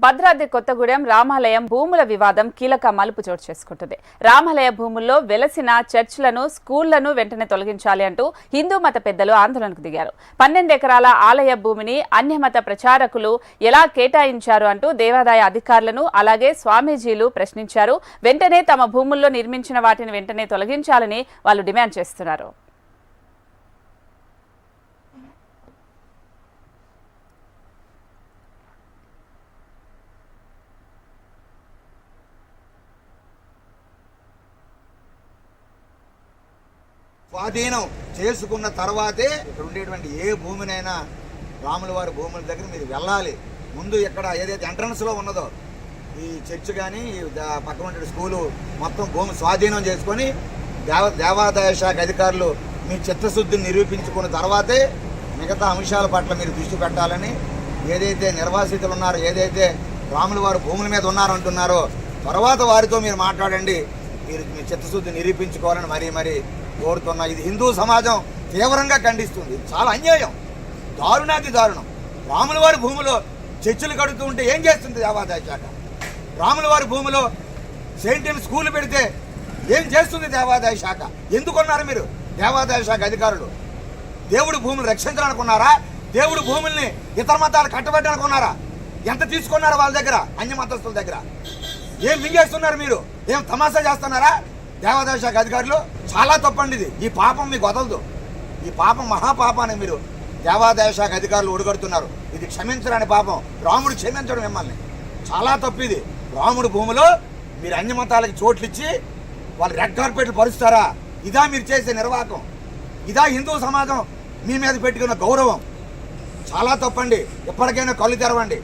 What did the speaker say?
భద్రాద్రి కొత్తగూడెం రామాలయం భూముల వివాదం కీలక మలుపు చోటు చేసుకుంటుంది. రామాలయ భూముల్లో వెలసిన చర్చ్లను, స్కూళ్లను వెంటనే తొలగించాలి అంటూ హిందూ మత పెద్దలు ఆందోళనకు దిగారు. 12 ఎకరాల ఆలయ భూమిని అన్యమత ప్రచారకులు ఎలా కేటాయించారు అంటూ దేవాదాయ అధికారులను అలాగే స్వామీజీలు ప్రశ్నించారు. వెంటనే తమ భూముల్లో నిర్మించిన వాటిని వెంటనే తొలగించాలని వాళ్ళు డిమాండ్ చేస్తున్నారు. స్వాధీనం చేసుకున్న తర్వాతే ఇక్కడ ఉండేటువంటి ఏ భూమినైనా రాముల వారి భూముల దగ్గర మీరు వెళ్ళాలి. ముందు ఇక్కడ ఏదైతే ఎంట్రన్స్లో ఉన్నదో ఈ చర్చ్ కానీ పక్కన ఉండే స్కూలు మొత్తం భూమి స్వాధీనం చేసుకొని దేవాదాయ శాఖ అధికారులు మీ చిత్తశుద్ధిని నిరూపించుకున్న తర్వాతే మిగతా అంశాల పట్ల మీరు దృష్టి పెట్టాలని, ఏదైతే నిర్వాసితులు ఉన్నారో, ఏదైతే రాముల వారి భూముల మీద ఉన్నారంటున్నారో తర్వాత వారితో మీరు మాట్లాడండి. మీరు మీ చిత్తశుద్ధి నిరూపించుకోవాలని మరీ కోరుతున్నా. ఇది హిందూ సమాజం తీవ్రంగా ఖండిస్తుంది. చాలా అన్యాయం, దారుణాతి దారుణం. రాముల వారి భూమిలో చర్చిలు కడుతూ ఉంటే ఏం చేస్తుంది దేవాదాయ శాఖ? రాముల వారి భూమిలో సెయింటియన్ స్కూల్ పెడితే ఏం చేస్తుంది దేవాదాయ శాఖ? ఎందుకున్నారు మీరు దేవాదాయ శాఖ అధికారులు? దేవుడి భూములు రక్షించాలనుకున్నారా? దేవుడి భూముల్ని ఇతర మతాలు కట్టబెట్టాలనుకున్నారా? ఎంత తీసుకున్నారా వాళ్ళ దగ్గర, అన్య మతస్థుల దగ్గర? ఏం మింగేస్తున్నారు మీరు? ఏం తమాషా చేస్తున్నారా దేవాదాయ శాఖ అధికారులు? చాలా తప్పండి ఇది. ఈ పాపం మీకు వదలదు. ఈ పాపం మహాపాపాన్ని మీరు దేవాదాయ శాఖ అధికారులు ఒడిగడుతున్నారు. ఇది క్షమించరాని పాపం. రాముడు క్షమించడం మిమ్మల్ని చాలా తప్పు. ఇది రాముడు భూమిలో మీరు అన్య మతాలకి చోట్లిచ్చి వాళ్ళు రెడ్ కార్పెట్లు పరుస్తారా? ఇదా మీరు చేసే నిర్వాహకం? ఇదా హిందూ సమాజం మీ మీద పెట్టుకున్న గౌరవం? చాలా తప్పండి. ఎప్పటికైనా కళ్ళు తెరవండి.